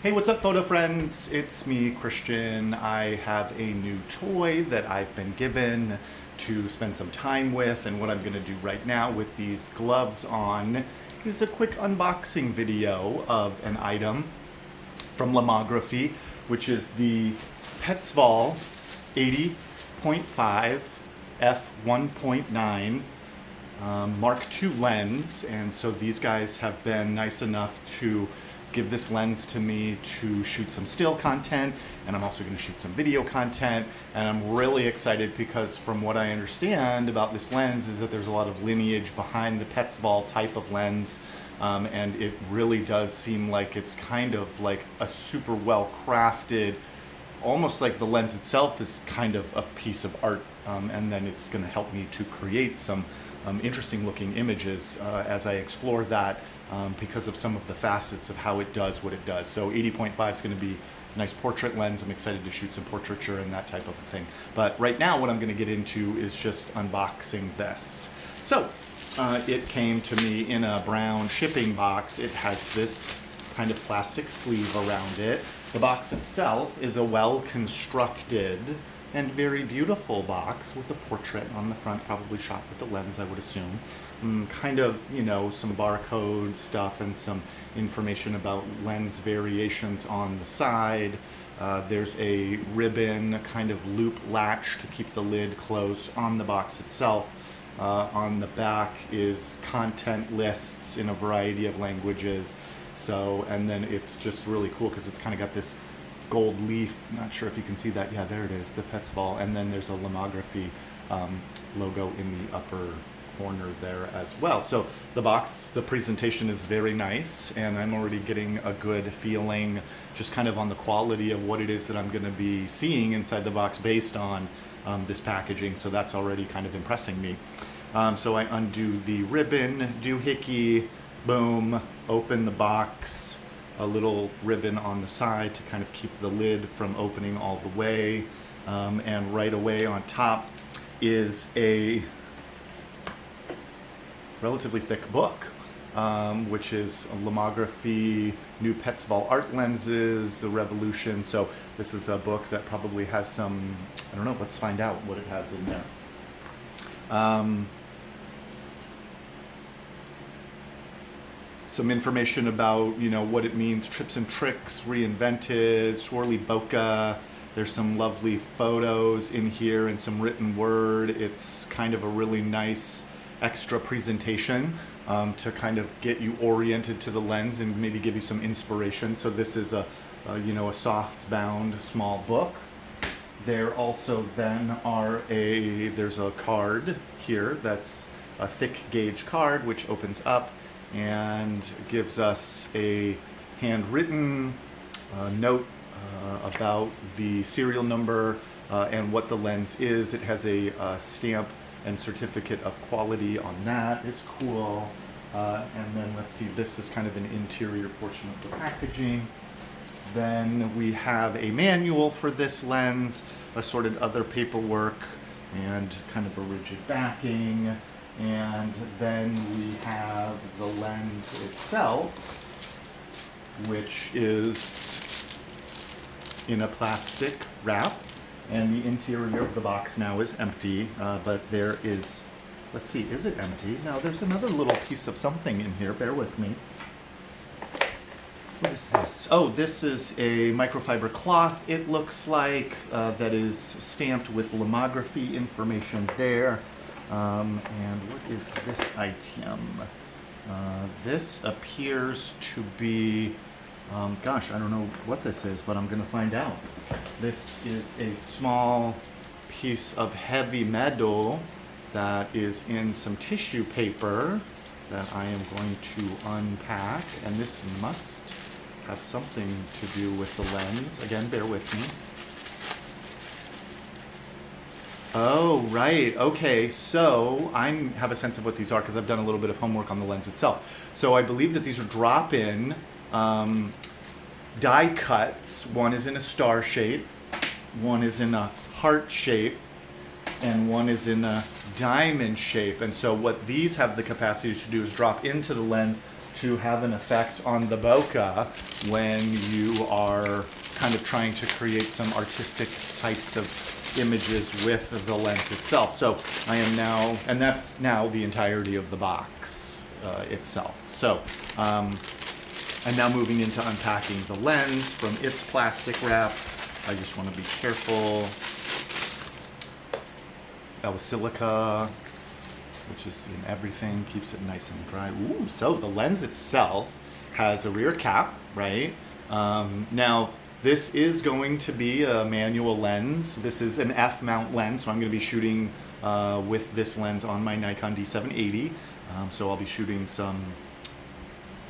Hey, what's up, photo friends? It's me, Christian. I have a new toy that I've been given to spend some time with, and what I'm gonna do right now with these gloves on is a quick unboxing video of an item from Lomography, which is the Petzval 80.5 f1.9 Mark II lens. And so these guys have been nice enough to give this lens to me to shoot some still content, and I'm also going to shoot some video content. And I'm really excited because from what I understand about this lens is that there's a lot of lineage behind the Petzval type of lens, and it really does seem like it's kind of like a super well crafted, almost like the lens itself is kind of a piece of art, and then it's going to help me to create some interesting looking images as I explore that, because of some of the facets of how it does what it does. So 80.5 is going to be a nice portrait lens. I'm excited to shoot some portraiture and that type of thing. But right now what I'm going to get into is just unboxing this. So it came to me in a brown shipping box. It has this kind of plastic sleeve around it. The box itself is a well-constructed and very beautiful box with a portrait on the front, probably shot with the lens, I would assume. Kind of, you know, some barcode stuff and some information about lens variations on the side. There's a ribbon kind of loop latch to keep the lid closed on the box itself. On the back is content lists in a variety of languages. So, and then it's just really cool because it's kind of got this gold leaf. Not sure if you can see that. Yeah, there it is, the Petzval. And then there's a Lomography logo in the upper corner there as well. So the box, the presentation is very nice, and I'm already getting a good feeling just kind of on the quality of what it is that I'm going to be seeing inside the box based on this packaging. So that's already kind of impressing me. So I undo the ribbon, doohickey, boom, open the box, a little ribbon on the side to kind of keep the lid from opening all the way, and right away on top is a relatively thick book, which is Lomography New Petzval Art Lenses, The Revolution. So this is a book that probably has some, I don't know, let's find out what it has in there. Some information about, you know, what it means, tips and tricks, reinvented, swirly bokeh. There's some lovely photos in here and some written word. It's kind of a really nice extra presentation to kind of get you oriented to the lens and maybe give you some inspiration. So this is a you know, a soft bound small book. There also then are there's a card here that's a thick gauge card which opens up and gives us a handwritten note about the serial number and what the lens is. It has a stamp and certificate of quality on that. Is cool. And then let's see, this is kind of an interior portion of the packaging. Then we have a manual for this lens, assorted other paperwork, and kind of a rigid backing. And then we have the lens itself, which is in a plastic wrap. And the interior of the box now is empty, but there is, let's see, is it empty? No, there's another little piece of something in here. Bear with me. What is this? Oh, this is a microfiber cloth, it looks like, that is stamped with Lomography information there. And what is this item? This appears to be, gosh, I don't know what this is, but I'm going to find out. This is a small piece of heavy metal that is in some tissue paper that I am going to unpack, and this must have something to do with the lens. Again, bear with me. Oh, right. Okay, so I have a sense of what these are because I've done a little bit of homework on the lens itself. So I believe that these are drop-in die cuts. One is in a star shape, one is in a heart shape, and one is in a diamond shape. And so what these have the capacity to do is drop into the lens to have an effect on the bokeh when you are kind of trying to create some artistic types of images with the lens itself. So I am now, and that's now the entirety of the box itself. So I'm now moving into unpacking the lens from its plastic wrap. I just want to be careful. That was silica, which is in everything, keeps it nice and dry. Ooh, so the lens itself has a rear cap, right? Now, this is going to be a manual lens. This is an F-mount lens, so I'm going to be shooting with this lens on my Nikon D780. So I'll be shooting some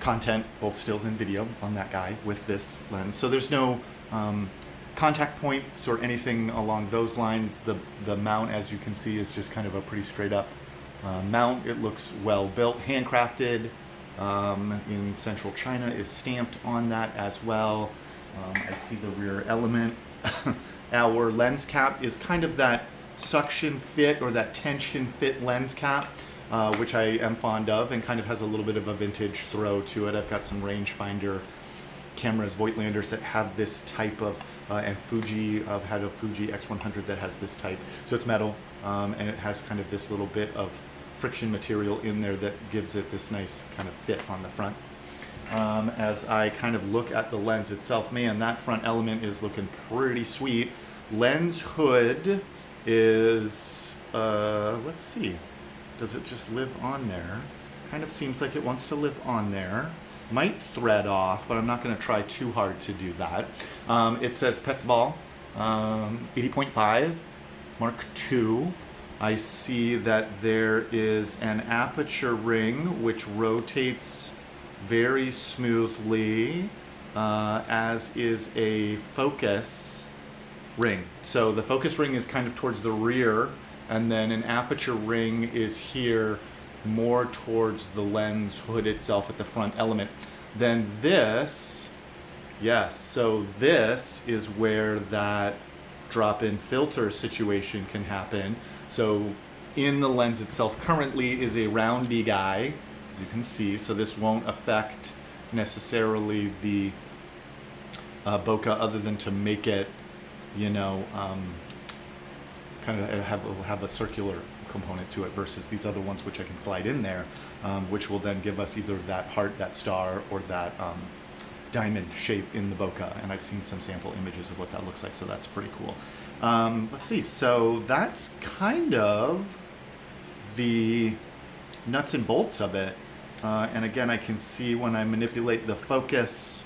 content, both stills and video, on that guy with this lens. So there's no contact points or anything along those lines. The mount, as you can see, is just kind of a pretty straight up mount. It looks well built, handcrafted in central China, is stamped on that as well. I see the rear element. Our lens cap is kind of that suction fit or that tension fit lens cap, which I am fond of, and kind of has a little bit of a vintage throw to it. I've got some rangefinder cameras, Voigtlanders, that have this type of, and Fuji, I've had a Fuji X100 that has this type. So it's metal, and it has kind of this little bit of friction material in there that gives it this nice kind of fit on the front. As I kind of look at the lens itself, man, that front element is looking pretty sweet. Lens hood is, let's see, does it just live on there? Kind of seems like it wants to live on there. Might thread off, but I'm not going to try too hard to do that. It says Petzval 80.5 Mark II. I see that there is an aperture ring which rotates very smoothly, as is a focus ring. So the focus ring is kind of towards the rear, and then an aperture ring is here more towards the lens hood itself at the front element. Then this, yes, so this is where that drop-in filter situation can happen. So in the lens itself currently is a roundy guy, as you can see, so this won't affect necessarily the bokeh, other than to make it, you know, kind of have a circular component to it versus these other ones which I can slide in there, which will then give us either that heart, that star, or that diamond shape in the bokeh. And I've seen some sample images of what that looks like, so that's pretty cool. Let's see, so that's kind of the nuts and bolts of it. And again, I can see when I manipulate the focus,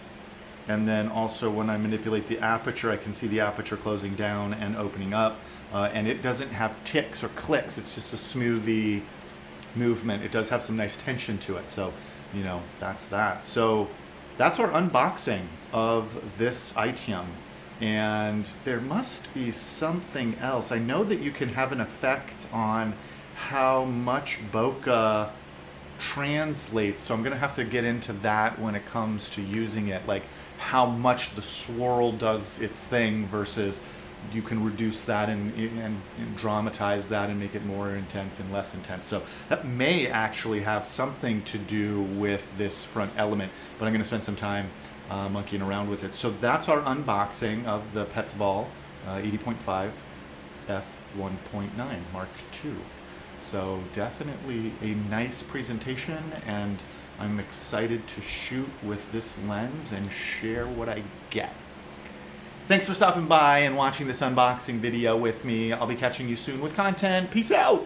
and then also when I manipulate the aperture, I can see the aperture closing down and opening up. And it doesn't have ticks or clicks, it's just a smoothie movement. It does have some nice tension to it, so, you know, that's that. So that's our unboxing of this item. And there must be something else. I know that you can have an effect on how much bokeh translates, so I'm gonna have to get into that when it comes to using it, like how much the swirl does its thing versus you can reduce that and dramatize that and make it more intense and less intense. So that may actually have something to do with this front element, but I'm going to spend some time monkeying around with it. So that's our unboxing of the Petzval 80.5 f1.9 Mark II. So definitely a nice presentation, and I'm excited to shoot with this lens and share what I get. Thanks for stopping by and watching this unboxing video with me. I'll be catching you soon with content. Peace out!